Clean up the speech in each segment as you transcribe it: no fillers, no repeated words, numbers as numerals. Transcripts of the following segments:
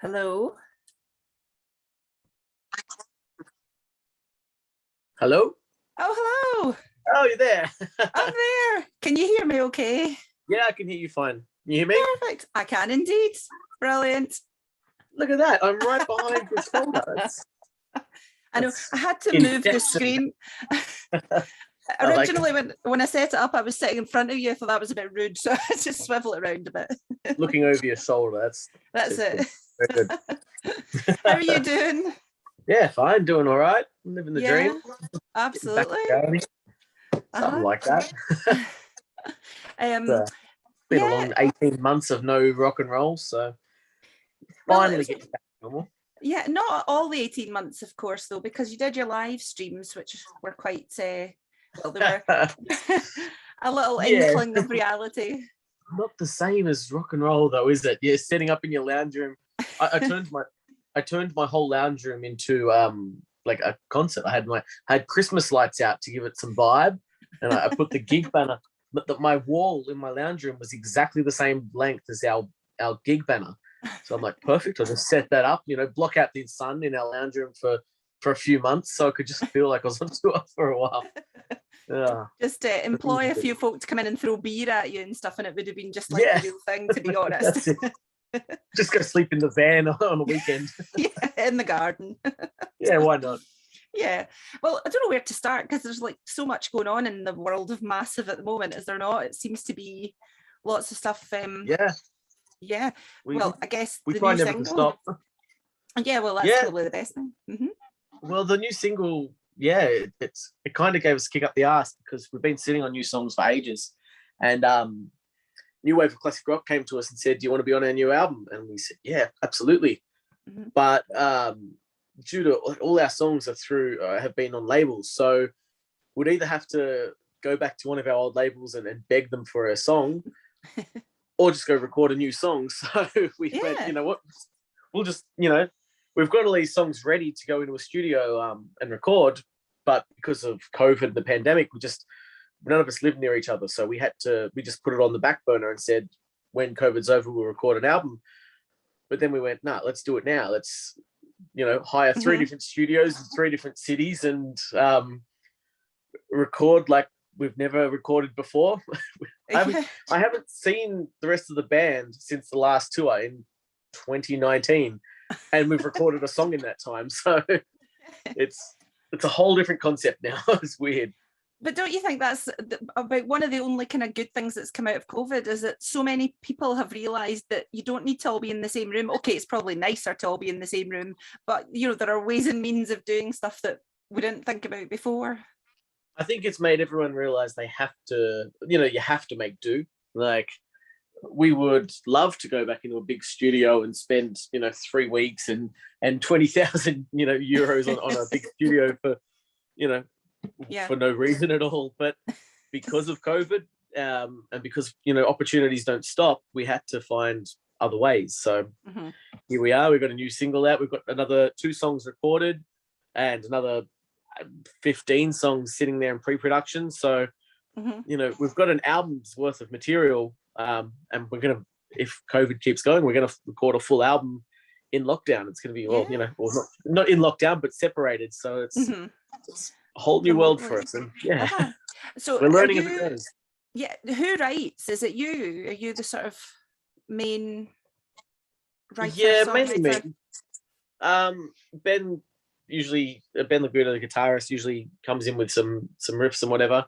Hello. Hello? Oh, hello. Oh, you're there. I'm there. Can you hear me okay? Yeah, I can hear you fine. Can you hear me? Perfect. I can indeed. Brilliant. Look at that. I'm right behind your shoulder. I know. I had to in move the depth. screen. I like Originally, when I set it up, I was sitting in front of you. I thought that was a bit rude, so I just swivel it around a bit. looking over your shoulder. That's it. Very good. How are you doing? Yeah, fine. Doing all right. Living the Yeah, dream. absolutely. Something like that. Um, Been a yeah. long 18 months of no rock and roll, so Well, finally getting back to normal. Yeah, not all the 18 months, of course, though, because you did your live streams, which were quite, well, they were a little inkling of reality. Not the same as rock and roll, though, is it? Yeah, setting up in your lounge room. I turned my whole lounge room into like a concert. I had Christmas lights out to give it some vibe, and I put the gig banner. But my wall in my lounge room was exactly the same length as our gig banner. So I'm like, perfect. I'll just set that up. Block out the sun in our lounge room for a few months, so I could just feel like I was on tour for a while. Yeah. Just employ a few folk to come in and throw beer at you and stuff, and it would have been just like the real thing, to be honest. Just go sleep in the van on a weekend. Yeah, in the garden. Yeah, why not? Yeah. Well, I don't know where to start because there's like so much going on in the world of Massive at the moment, is there not? It seems to be lots of stuff. Yeah. Well, I guess we the try new never single. to stop. Yeah, well, that's probably the best thing. Mm-hmm. Well, the new single, it kind of gave us a kick up the arse because we've been sitting on new songs for ages, and New Wave of Classic Rock came to us and said, "Do you want to be on our new album?" And we said, "Yeah, absolutely." Mm-hmm. But due to all our songs have been on labels, so we'd either have to go back to one of our old labels and beg them for a song, or just go record a new song. So we went, you know what, we'll just, we've got all these songs ready to go into a studio and record, but because of COVID and the pandemic, none of us lived near each other. So we just put it on the back burner and said, when COVID's over, we'll record an album. But then we went, nah, let's do it now. Let's, hire 3 different studios in 3 different cities and record like we've never recorded before. I haven't seen the rest of the band since the last tour in 2019, and we've recorded a song in that time. So it's a whole different concept now. It's weird. But don't you think that's about one of the only kind of good things that's come out of COVID, is that so many people have realised that you don't need to all be in the same room. Okay, it's probably nicer to all be in the same room, but, there are ways and means of doing stuff that we didn't think about before. I think it's made everyone realise they have to, you have to make do. Like, we would love to go back into a big studio and spend, 3 weeks and 20,000, euros on a big studio for, for no reason at all. But because of COVID and because, opportunities don't stop, we had to find other ways. So here we are. We've got a new single out. We've got another 2 songs recorded and another 15 songs sitting there in pre-production. So, we've got an album's worth of material. And we're going to, if COVID keeps going, we're going to record a full album in lockdown. It's going to be, not in lockdown, but separated. So it's a whole new world for us. And so we're learning as it goes. Yeah. Who writes? Is it you? Are you the sort of main writer? Yeah, mainly me. Ben Laguda, the guitarist, usually comes in with some riffs and whatever.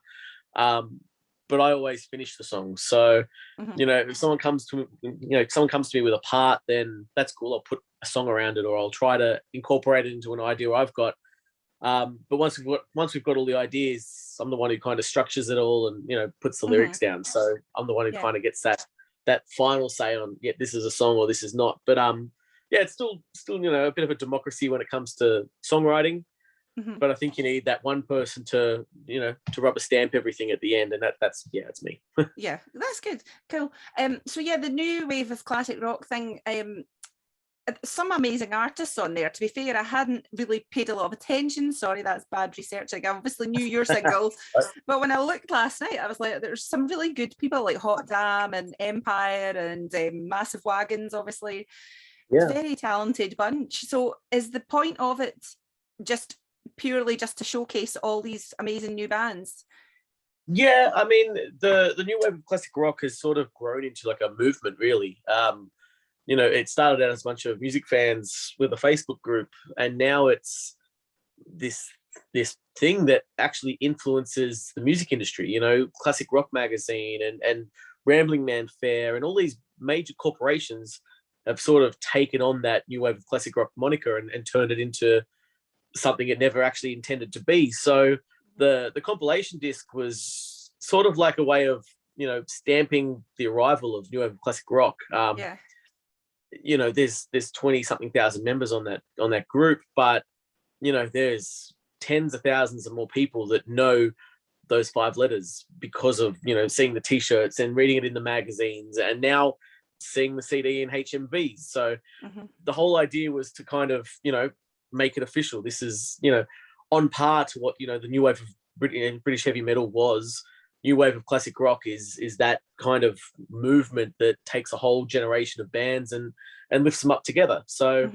But I always finish the song. So, if someone comes to me with a part, then that's cool. I'll put a song around it, or I'll try to incorporate it into an idea I've got. But once we've got all the ideas, I'm the one who kind of structures it all and, puts the lyrics down. So I'm the one who kind of gets that final say on, this is a song or this is not. But it's still a bit of a democracy when it comes to songwriting. But I think you need that one person to rubber stamp everything at the end, and that's it's me. Yeah, that's good. Cool. So the new wave of classic rock thing, some amazing artists on there. To be fair, I hadn't really paid a lot of attention. Sorry, that's bad researching. I obviously knew your single, but when I looked last night, I was like, there's some really good people like Hot Damn and Empire and Massive Wagons, obviously. very talented bunch. So is the point of it just purely just to showcase all these amazing new bands? Yeah, I mean, the new wave of classic rock has sort of grown into like a movement, really. It started out as a bunch of music fans with a Facebook group, and now it's this thing that actually influences the music industry. Classic Rock Magazine and Rambling Man Fair and all these major corporations have sort of taken on that new wave of classic rock moniker and turned it into something it never actually intended to be. So the compilation disc was sort of like a way of stamping the arrival of new wave of classic rock. There's 20 something thousand members on that group, but there's tens of thousands of more people that know those 5 letters because of seeing the t-shirts and reading it in the magazines and now seeing the CD in HMVs. So the whole idea was to kind of make it official. This is on par to what the new wave of British heavy metal was. New wave of classic rock is that kind of movement that takes a whole generation of bands and lifts them up together. So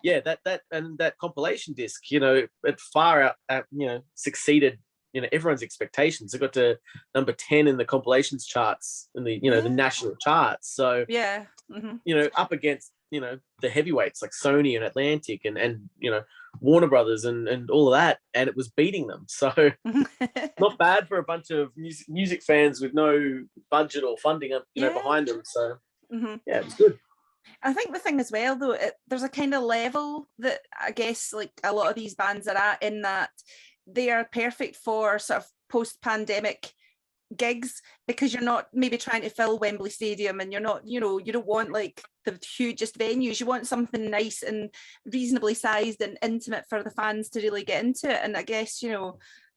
that compilation disc, it far out succeeded everyone's expectations. It got to number 10 in the compilations charts in the the national charts. So up against the heavyweights like Sony and Atlantic and Warner Brothers and all of that, and it was beating them. So not bad for a bunch of music fans with no budget or funding behind them. So it was good. I think the thing as well, though, there's a kind of level that I guess like a lot of these bands are at, in that they are perfect for sort of post-pandemic gigs, because you're not maybe trying to fill Wembley Stadium, and you're not, you don't want like the hugest venues. You want something nice and reasonably sized and intimate for the fans to really get into it. And I guess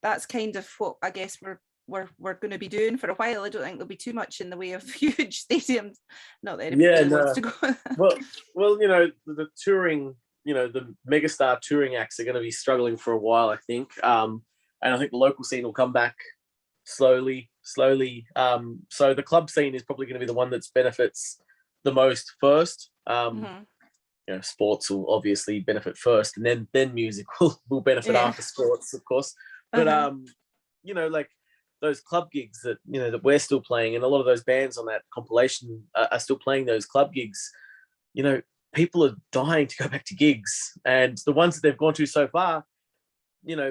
that's kind of what I guess we're going to be doing for a while. I don't think there'll be too much in the way of huge stadiums. Not that anybody wants to go. well, the touring, the megastar touring acts are going to be struggling for a while, I think. And I think the local scene will come back slowly. So the club scene is probably going to be the one that benefits the most first. Sports will obviously benefit first, and then music will benefit after sports, of course. But like those club gigs that that we're still playing, and a lot of those bands on that compilation are still playing those club gigs. People are dying to go back to gigs, and the ones that they've gone to so far,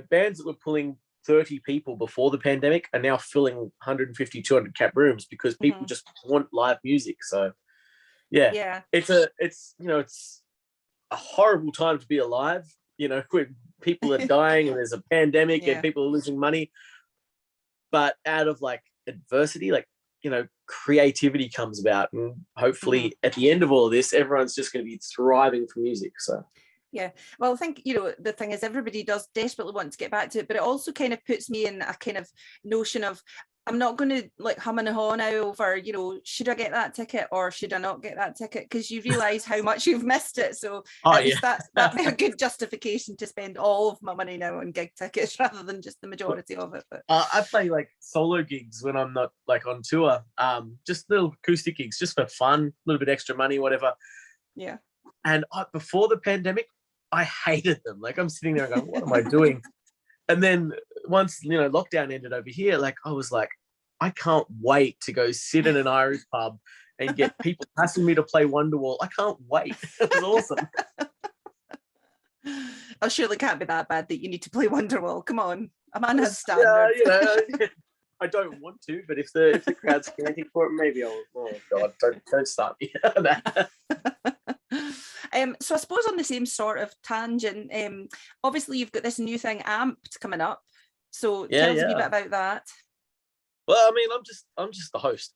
bands that were pulling 30 people before the pandemic are now filling 150, 200 cap rooms because people just want live music. So it's a horrible time to be alive, when people are dying and there's a pandemic and people are losing money. But out of like adversity, like, creativity comes about, and hopefully at the end of all of this, everyone's just going to be thriving for music. So yeah, well, I think the thing is, everybody does desperately want to get back to it, but it also kind of puts me in a kind of notion of, I'm not going to like hum and haw now over should I get that ticket or should I not get that ticket, because you realize how much you've missed it. So at least that'd be a good justification to spend all of my money now on gig tickets rather than just the majority of it. But I play like solo gigs when I'm not like on tour, just little acoustic gigs just for fun, a little bit extra money, whatever. Yeah. And before the pandemic, I hated them. Like, I'm sitting there going, what am I doing? And then once, lockdown ended over here, like, I was like, I can't wait to go sit in an Irish pub and get people asking me to play Wonderwall. I can't wait. It was awesome. Oh, surely can't be that bad that you need to play Wonderwall. Come on. A man has standards. I don't want to, but if the crowd's chanting for it, maybe I'll. Oh God, don't start me. So I suppose on the same sort of tangent, obviously you've got this new thing, Amped, coming up. So tell us a wee bit about that. Well, I mean, I'm just the host.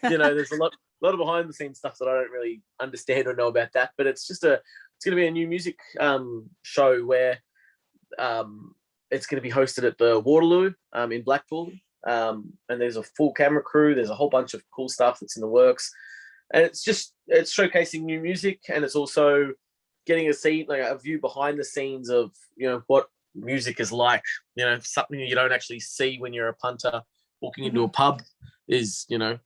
There's a lot of behind the scenes stuff that I don't really understand or know about that, but it's going to be a new music show where it's going to be hosted at the Waterloo in Blackpool. And there's a full camera crew. There's a whole bunch of cool stuff that's in the works. And it's showcasing new music, and it's also getting a view behind the scenes of, what music is like, something you don't actually see when you're a punter walking into a pub is, the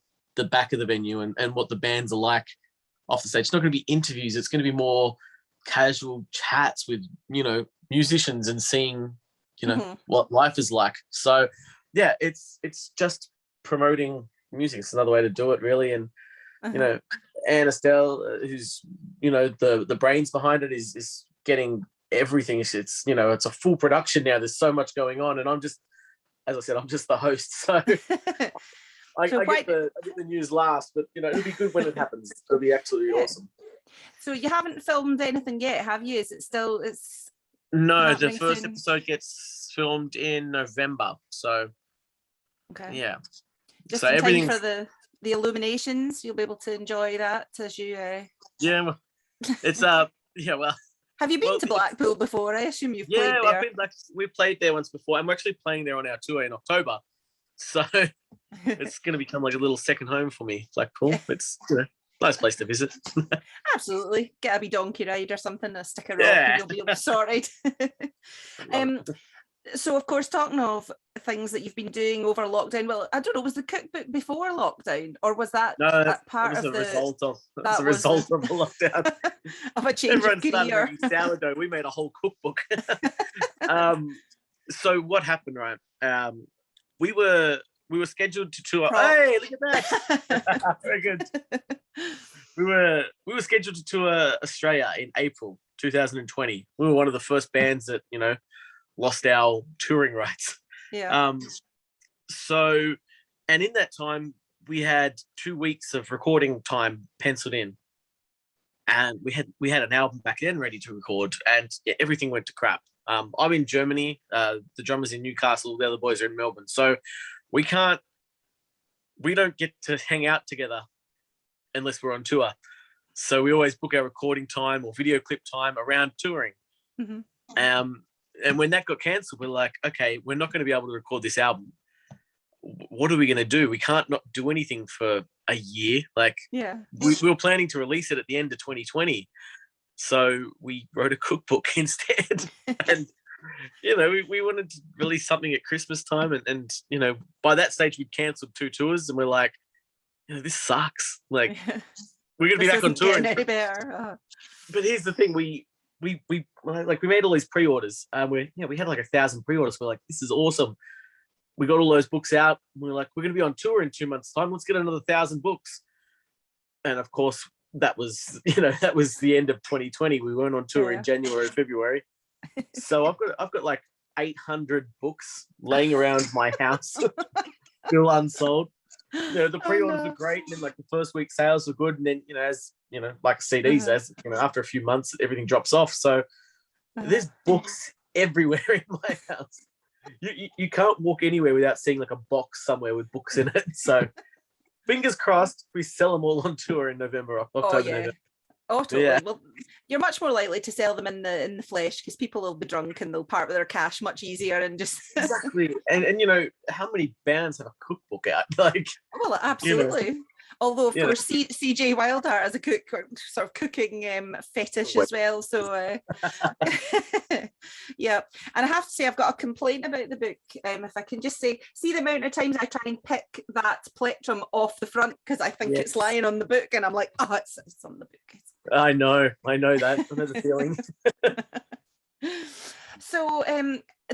back of the venue and what the bands are like off the stage. It's not going to be interviews. It's going to be more casual chats with, musicians and seeing, what life is like. So yeah, it's just promoting music. It's another way to do it, really. And Anne Estelle, who's the brains behind it, is getting everything. It's it's a full production now. There's so much going on, and I'm just, as I said, I'm just the host. So I get the news last, but it'll be good when it happens. It'll be absolutely awesome. So you haven't filmed anything yet, have you? Is it still? It's no. The first episode gets filmed in November. So yeah. Just so in time for the illuminations, you'll be able to enjoy that as you. Yeah, it's yeah. Well, have you been to Blackpool before? I assume you've played there. Yeah, we've played there once before. I'm actually playing there on our tour in October, so it's going to become like a little second home for me. Blackpool, it's nice place to visit. Absolutely, get a wee donkey ride or something, a stick of rock, and you'll be sorted. So, of course, talking of things that you've been doing over lockdown, well, I don't know, was the cookbook before lockdown, or was that part of the result of the result of the lockdown? Of a change of career. Everyone started sourdough. We made a whole cookbook. So what happened, right? We were scheduled to tour. Hey, look at that! Very good. We were scheduled to tour Australia in April 2020. We were one of the first bands that lost our touring rights. Yeah. So, and in that time, we had 2 weeks of recording time penciled in, and we had an album back then ready to record, and everything went to crap. I'm in Germany. The drummer's in Newcastle. The other boys are in Melbourne. So we don't get to hang out together unless we're on tour. So we always book our recording time or video clip time around touring. Mm-hmm. And when that got cancelled, we're like, okay, we're not going to be able to record this album. What are we going to do? We can't not do anything for a year. We were planning to release it at the end of 2020. So we wrote a cookbook instead. And, we wanted to release something at Christmas time. And by that stage, we'd cancelled 2 tours. And we're like, this sucks. We're going to be back on tour. But here's the thing. We made all these pre-orders. We had like 1,000 pre-orders. We're like, this is awesome. We got all those books out. We're like, we're going to be on tour in 2 months' time. Let's get another 1,000 books. And of course, that was the end of 2020. We weren't on tour in January, February. So I've got like 800 books laying around my house, still unsold. The pre-orders were great, and then like the first week sales were good, and then like CDs, as after a few months, everything drops off. So there's books everywhere in my house. You can't walk anywhere without seeing like a box somewhere with books in it. So fingers crossed, we sell them all on tour in October, November. Oh, totally. Yeah. Well, you're much more likely to sell them in the flesh because people will be drunk and they'll part with their cash much easier and just exactly. And how many bands have a cookbook out? Well, absolutely. Although of course CJ Wildheart has a sort of cooking fetish as well. So yeah. And I have to say I've got a complaint about the book. If I can just say, see the amount of times I try and pick that plectrum off the front because I think it's lying on the book, and I'm like, oh, it's on the book. I know that. I know the feeling. So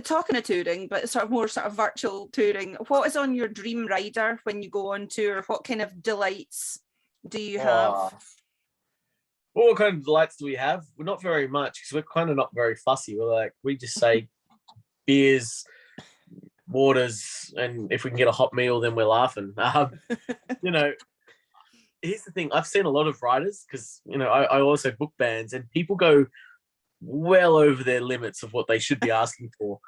talking of touring, but more virtual touring, what is on your dream rider when you go on tour? What kind of delights do you have? Well, what kind of delights do we have? We're not very much because we're kind of not very fussy. We just say beers, waters, and if we can get a hot meal, then we're laughing. Here's the thing. I've seen a lot of riders because, I also book bands, and people go well over their limits of what they should be asking for.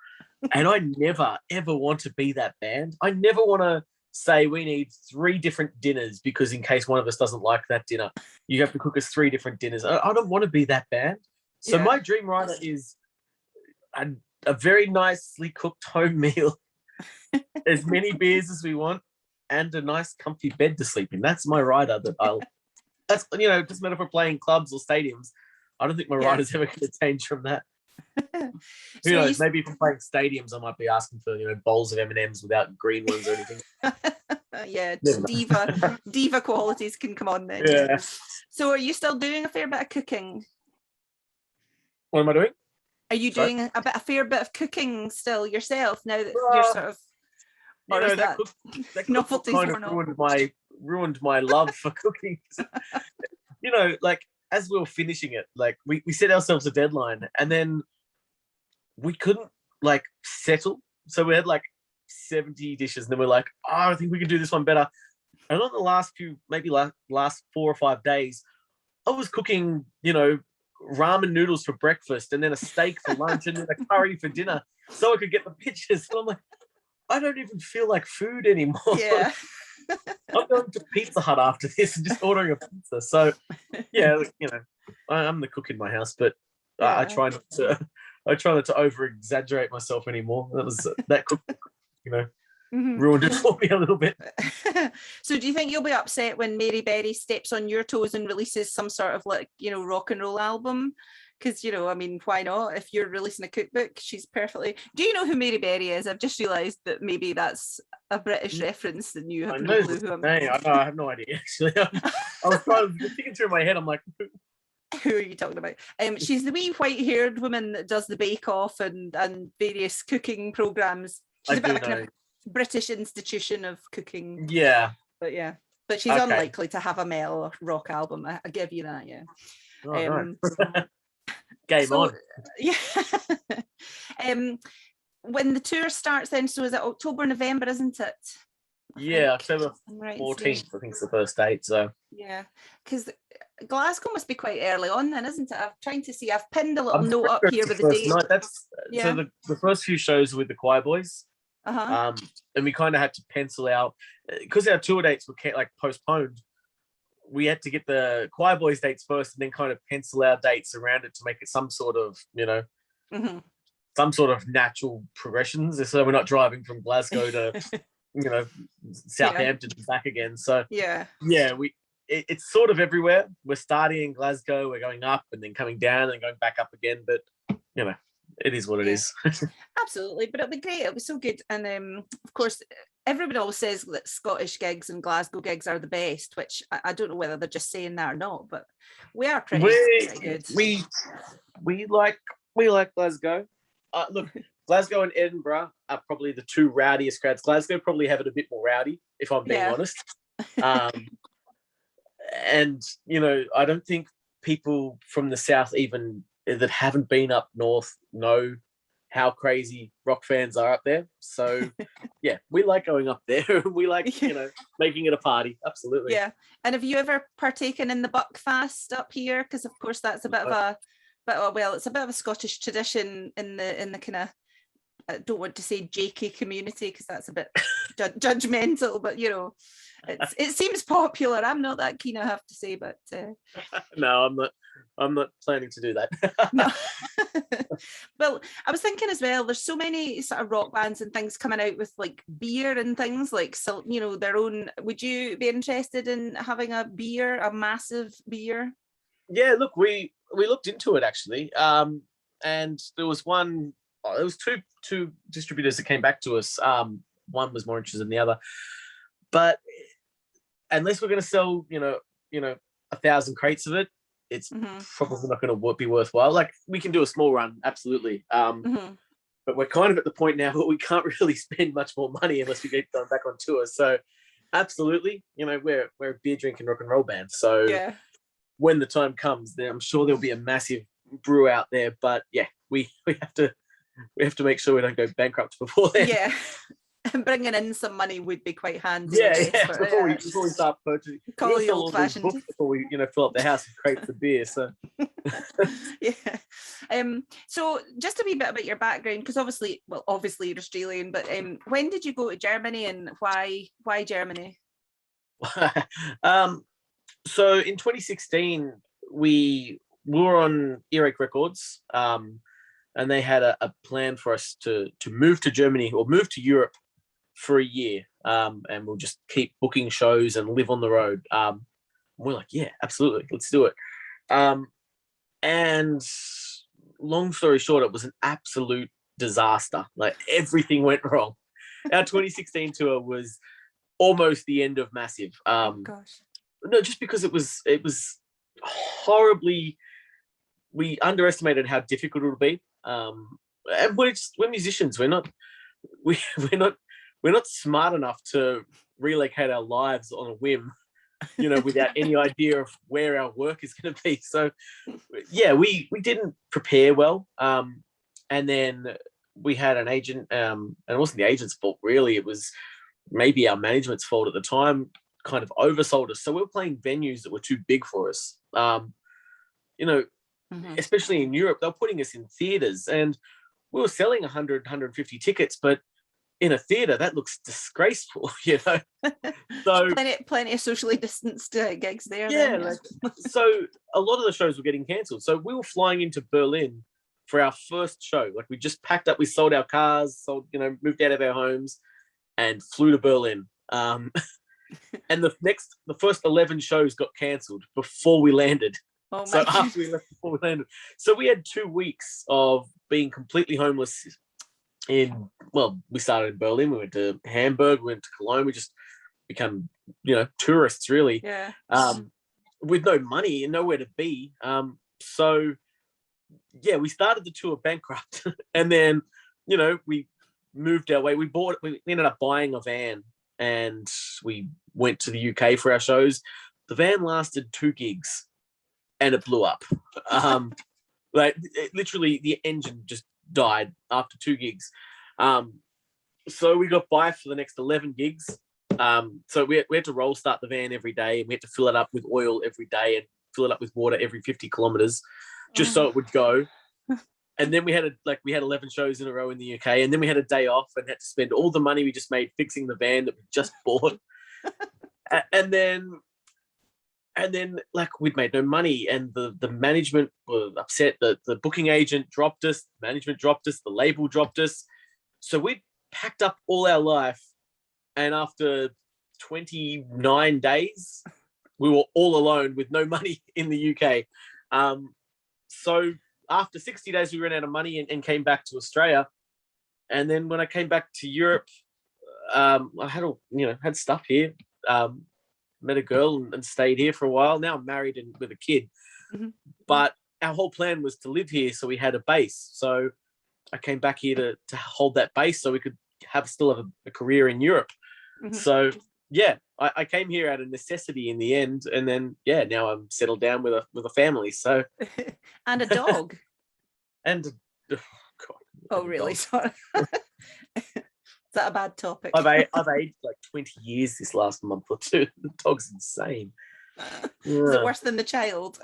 And I never, ever want to be that band. I never want to say we need 3 different dinners because in case one of us doesn't like that dinner, you have to cook us 3 different dinners. I don't want to be that band. So my dream rider is a very nicely cooked home meal, as many beers as we want, and a nice comfy bed to sleep in. That's my rider that's, it doesn't matter if we're playing clubs or stadiums. I don't think my rider's ever going to change from that. Who knows? Maybe if I'm playing stadiums, I might be asking for, bowls of M&Ms without green ones or anything. Yeah, Never diva qualities can come on then. Yeah. So are you still doing a fair bit of cooking? What am I doing? Are you Sorry? doing a fair bit of cooking still yourself now that you're sort of, You or know, is that cookbook novelty's kind of worn off? ruined my love for cooking. You know, like as we were finishing it, like we set ourselves a deadline and then we couldn't like settle. So we had like 70 dishes and then we're like, oh, I think we can do this one better. And on the last few, maybe last 4 or 5 days, I was cooking, you know, ramen noodles for breakfast and then a steak for lunch and then a curry for dinner so I could get the pictures. And I'm like, I don't even feel like food anymore. Yeah. I'm going to Pizza Hut after this and just ordering a pizza. So yeah, you know, I'm the cook in my house, but Yeah. I try not to over exaggerate myself anymore. That cook, you know, ruined it for me a little bit. So do you think you'll be upset when Mary Berry steps on your toes and releases some sort of like, you know, rock and roll album? Because, you know, I mean, why not? If you're releasing a cookbook, she's perfectly... Do you know who Mary Berry is? I've just realised that maybe that's a British reference and you have no clue who I'm... I have no idea, actually. I was thinking through my head, I'm like... Who are you talking about? She's the wee white-haired woman that does the Bake Off and various cooking programmes. She's a bit of a kind of British institution of cooking. Yeah. But she's unlikely to have a metal rock album. I give you that, yeah. Oh, no. Game on. Yeah. When the tour starts then, so is it October, November, isn't it? Yeah, October 14th, I think is the first date. So yeah, because Glasgow must be quite early on then, isn't it? I'm trying to see. I've pinned a little note up here with the date. So the first few shows were with the Choir Boys. Uh-huh. And we kind of had to pencil out because our tour dates were like postponed. We had to get the Choir Boys dates first and then kind of pencil our dates around it to make it some sort of, you know, some sort of natural progressions. So we're not driving from Glasgow to, you know, Southampton and back again. So it's sort of everywhere. We're starting in Glasgow, we're going up and then coming down and going back up again. But, you know, it is what it is. Absolutely, but it'll be great. It'll be so good. And of course, everybody always says that Scottish gigs and Glasgow gigs are the best, which I don't know whether they're just saying that or not, but we are pretty good. We like Glasgow. Look, Glasgow and Edinburgh are probably the two rowdiest crowds. Glasgow probably have it a bit more rowdy, if I'm being honest. And, you know, I don't think people from the south even that haven't been up north know how crazy rock fans are up there. So yeah, we like going up there. We like, you know, making it a party. Absolutely. Yeah. And have you ever partaken in the Buckfast up here? Because of course that's a bit of a it's a bit of a Scottish tradition in the kind of, I don't want to say jakey community because that's a bit judgmental, but you know, it seems popular. I'm not that keen, I have to say, but no, I'm not planning to do that. No. Well, I was thinking as well, there's so many sort of rock bands and things coming out with like beer and things like, so, you know, their own. Would you be interested in having a massive beer? Yeah, look, we looked into it actually. And there was two distributors that came back to us. One was more interested than the other. But unless we're going to sell, you know, 1,000 crates of it, it's probably not going to be worthwhile. Like we can do a small run, absolutely. But we're kind of at the point now where we can't really spend much more money unless we get going back on tour. So absolutely, you know, we're a beer drinking rock and roll band. So when the time comes, then I'm sure there'll be a massive brew out there. But yeah, we have to make sure we don't go bankrupt before then. Yeah. Bringing in some money would be quite handy. Before we start purchasing, call the old fashioned before we, you know, fill up the house with crates of beer. So so just a wee bit about your background, because obviously you're Australian, but when did you go to Germany and why Germany? So in 2016 we were on Earache Records, and they had a plan for us to move to Germany or move to Europe for a year, and we'll just keep booking shows and live on the road. We're like, yeah, absolutely, let's do it. And long story short, it was an absolute disaster. Like everything went wrong. Our 2016 tour was almost the end of Massive. Gosh. No, just because it was horribly. We underestimated how difficult it would be. And we're musicians. We're not smart enough to relocate our lives on a whim, without any idea of where our work is going to be. So, yeah, we didn't prepare well. And then we had an agent, and it wasn't the agent's fault, really. It was maybe our management's fault at the time, kind of oversold us. So we were playing venues that were too big for us. Especially in Europe, they were putting us in theatres, and we were selling 100, 150 tickets, but in a theatre, that looks disgraceful, So plenty of socially distanced gigs there. Yeah, then. So a lot of the shows were getting cancelled. So we were flying into Berlin for our first show. Like, we just packed up, we sold our cars, moved out of our homes, and flew to Berlin. And the first 11 shows got cancelled before we landed. Oh, so after we left, before we landed, so we had 2 weeks of being completely homeless. We started in Berlin, we went to Hamburg, we went to Cologne, we just become, tourists, really. Yeah. With no money and nowhere to be. So yeah, we started the tour bankrupt, and then, we moved our way. We ended up buying a van, and we went to the UK for our shows. The van lasted 2 gigs. And it blew up. Literally, the engine just died after 2 gigs. So we got by for the next 11 gigs. So we had to roll start the van every day, and we had to fill it up with oil every day and fill it up with water every 50 kilometers, just so it would go. And then we had 11 shows in a row in the UK, and then we had a day off and had to spend all the money we just made fixing the van that we just bought. And then we'd made no money, and the management were upset that the booking agent dropped us, management dropped us, the label dropped us. So we packed up all our life, and after 29 days, we were all alone with no money in the UK. So after 60 days, we ran out of money and came back to Australia. And then when I came back to Europe, I had stuff here. Met a girl and stayed here for a while. Now I'm married and with a kid. Mm-hmm. But our whole plan was to live here, so we had a base. So I came back here to hold that base so we could still have a career in Europe. Mm-hmm. So yeah, I came here out of necessity in the end, and then now I'm settled down with a family. So and a dog. And God. Oh really? Sorry. Is that a bad topic? I've aged 20 years this last month or two. The dog's insane. Is it worse than the child?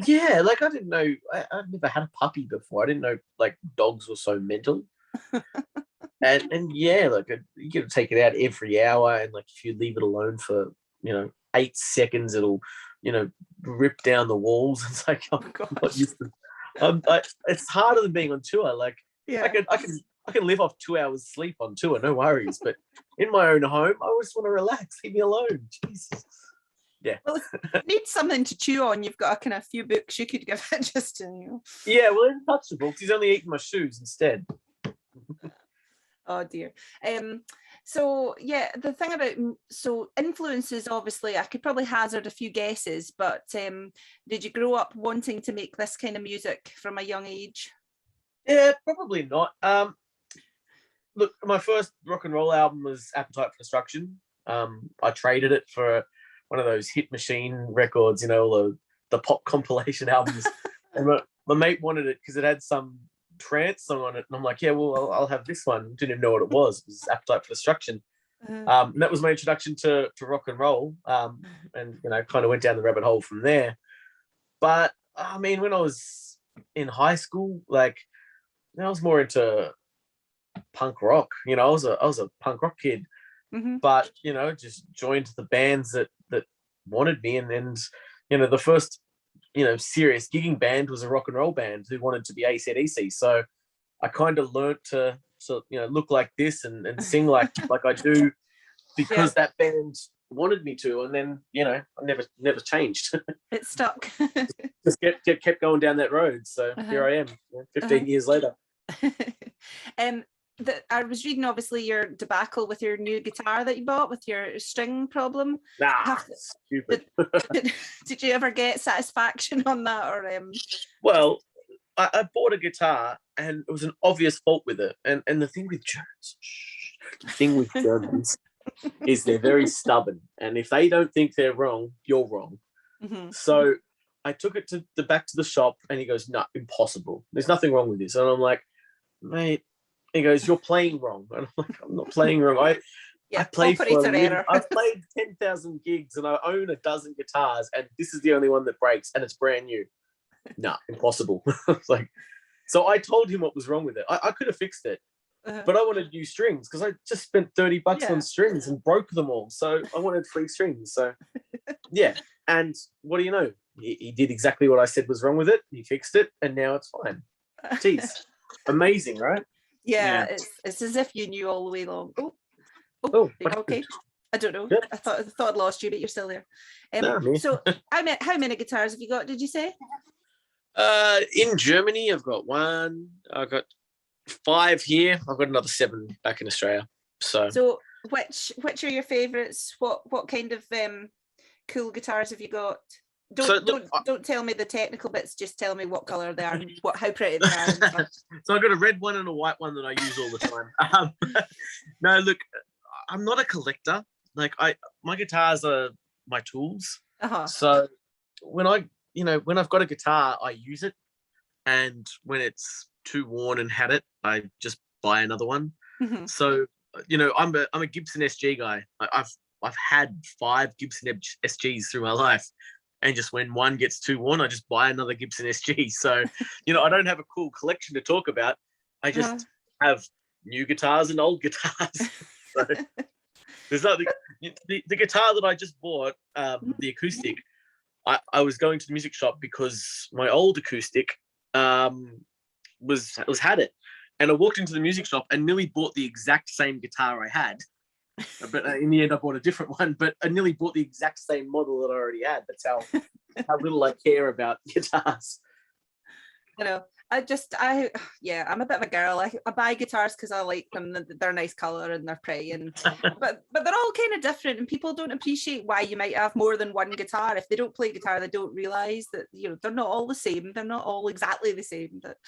Yeah, I didn't know. I've never had a puppy before. I didn't know dogs were so mental. and you got to take it out every hour, and if you leave it alone for 8 seconds, it'll rip down the walls. It's I'm not used to. It's harder than being on tour. I can live off 2 hours sleep on tour, no worries. But in my own home, I just want to relax. Leave me alone. Jesus. Yeah. Well, if you need something to chew on, you've got a few books you could give it just to. Yeah, well, he touched the books. He's only eating my shoes instead. Oh dear. So yeah, the thing about influences, obviously, I could probably hazard a few guesses, but did you grow up wanting to make this kind of music from a young age? Yeah, probably not. Look, my first rock and roll album was Appetite for Destruction. I traded it for one of those Hit Machine records, the pop compilation albums. And my mate wanted it because it had some trance song on it. And I'm like, yeah, well, I'll have this one. Didn't even know what it was. It was Appetite for Destruction. And that was my introduction to rock and roll. And, kind of went down the rabbit hole from there. But, I mean, when I was in high school, I was more into punk rock. I was a punk rock kid, but just joined the bands that wanted me, and the first serious gigging band was a rock and roll band who wanted to be AC/DC. So I kind of learnt to look like this and sing like I do because that band wanted me to, and then I never changed. It stuck. Just kept going down that road. So here I am, 15 years later. I was reading obviously your debacle with your new guitar that you bought with your string problem. Stupid. Did you ever get satisfaction on that, or Well, I bought a guitar and it was an obvious fault with it. And the thing with Germans is they're very stubborn. And if they don't think they're wrong, you're wrong. Mm-hmm. So I took it back to the shop and he goes, no, impossible. There's nothing wrong with this. And I'm like, mate, he goes, you're playing wrong. And I'm like, I'm not playing wrong. I play for a living. I've played 10,000 gigs and I own a dozen guitars and this is the only one that breaks and it's brand new. No, impossible. Like, so I told him what was wrong with it. I could have fixed it, but I wanted new strings because I just spent $30 on strings and broke them all. So I wanted free strings. So yeah. And what do you know? He did exactly what I said was wrong with it. He fixed it and now it's fine. Jeez. Amazing, right? Yeah. It's as if you knew all the way along. Okay. I don't know. Yeah. I thought I'd lost you, but you're still there. So how many guitars have you got, did you say? In Germany, I've got 1. I've got 5 here. I've got another 7 back in Australia. So which are your favourites? What kind of cool guitars have you got? Don't tell me the technical bits. Just tell me what colour they are and how pretty they are. So I've got a red one and a white one that I use all the time. No, look, I'm not a collector. Like my guitars are my tools. So when I've got a guitar, I use it, and when it's too worn and had it, I just buy another one. Mm-hmm. So I'm a Gibson SG guy. I've had 5 Gibson SGs through my life, and just when one gets too worn, I just buy another Gibson SG. So I don't have a cool collection to talk about. I just have new guitars and old guitars. So there's nothing. The guitar that I just bought, the acoustic. I was going to the music shop because my old acoustic had it, and I walked into the music shop and nearly bought the exact same guitar I had, but in the end I bought a different one. But I nearly bought the exact same model that I already had. That's how little I care about guitars. I'm a bit of a girl. I buy guitars because I like them. They're a nice colour and they're pretty, but they're all kind of different, and people don't appreciate why you might have more than one guitar. If they don't play guitar, they don't realise that they're not all the same. They're not all exactly the same. But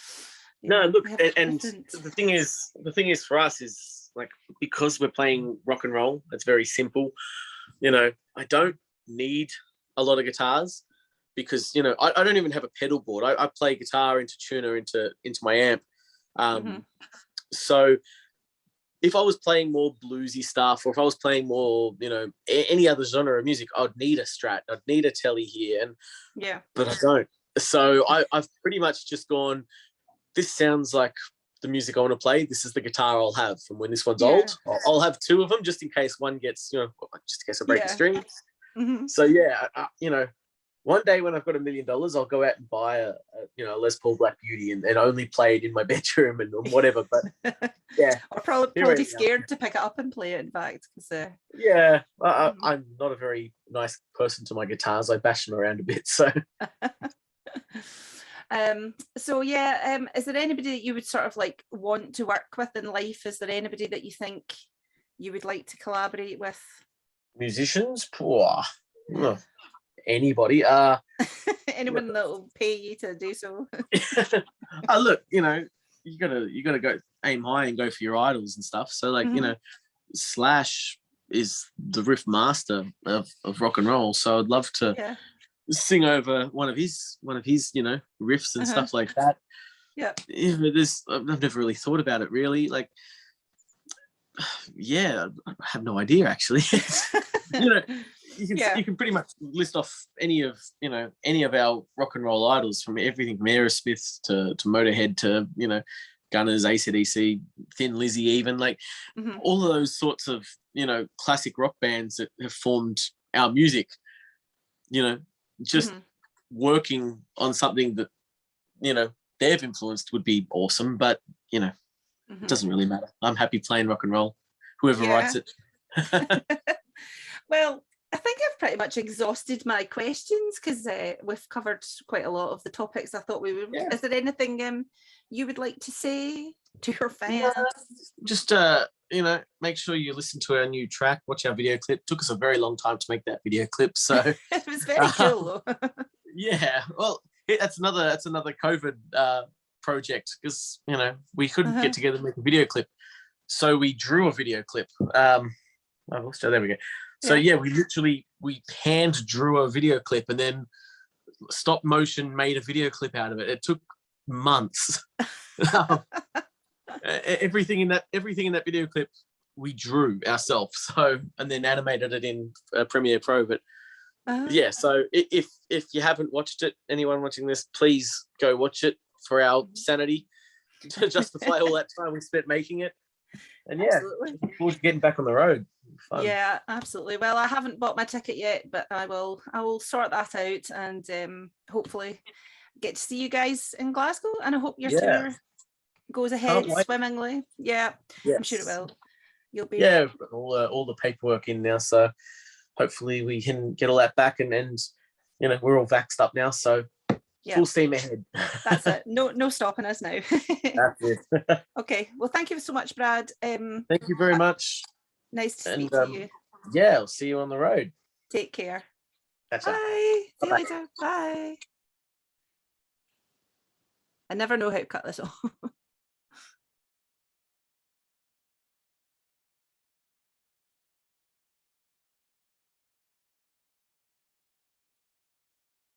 no, look, and the thing is for us is like, because we're playing rock and roll, it's very simple. I don't need a lot of guitars. Because I don't even have a pedal board. I play guitar into tuner into my amp. So if I was playing more bluesy stuff, or if I was playing more, any other genre of music, I'd need a Strat. I'd need a Telly here, but I don't. So I've pretty much just gone, this sounds like the music I want to play. This is the guitar I'll have. And when this one's old, I'll have 2 of them just in case one gets, just in case I break the string. Mm-hmm. So one day when I've got $1 million, I'll go out and buy a Les Paul Black Beauty and only play it in my bedroom and whatever. But yeah, I'm probably scared to pick it up and play it. In fact, because I'm not a very nice person to my guitars. I bash them around a bit. So, is there anybody that you would sort of like want to work with in life? Is there anybody that you think you would like to collaborate with? Musicians? No. Anybody. Anyone that will pay you to do so. Look, you gotta go aim high and go for your idols and stuff. So like, Slash is the riff master of rock and roll. So I'd love to sing over one of his riffs and stuff like that. Yeah. I've never really thought about it really. Like, I have no idea actually. You can pretty much list off any of our rock and roll idols, from everything from Aerosmith to Motorhead to Gunners, AC/DC, Thin Lizzy, even like all of those sorts of classic rock bands that have formed our music. Just working on something that they've influenced would be awesome, but it doesn't really matter. I'm happy playing rock and roll, whoever writes it. Well, I think I've pretty much exhausted my questions because we've covered quite a lot of the topics I thought we would. Yeah. Is there anything you would like to say to your fans? No, just you know, make sure you listen to our new track, watch our video clip. Took us a very long time to make that video clip, so It was very cool though. yeah. Well, that's another COVID project, because you know we couldn't get together and make a video clip, so we drew a video clip. So there we go. So yeah, we hand drew a video clip and then stop motion made a video clip out of it. It took months. Everything in that video clip we drew ourselves. So, and then animated it in Premiere Pro. But yeah, so if you haven't watched it, anyone watching this, please go watch it for our sanity, to justify all that time we spent making it. And yeah, looking forward to getting back on the road. Fun. Yeah, absolutely. Well, I haven't bought my ticket yet, but I will sort that out, and hopefully get to see you guys in Glasgow. And I hope your tour goes ahead swimmingly. Yeah, yes. I'm sure it will. You'll be we've got all the paperwork in now, so hopefully we can get all that back, and you know, we're all vaxxed up now, so full steam ahead. That's it. No stopping us now. That's it. Okay. Well, thank you so much, Brad. Thank you very much. Nice to speak to you. Yeah, I'll see you on the road. Take care. Bye. See you later. Bye. I never know how to cut this off.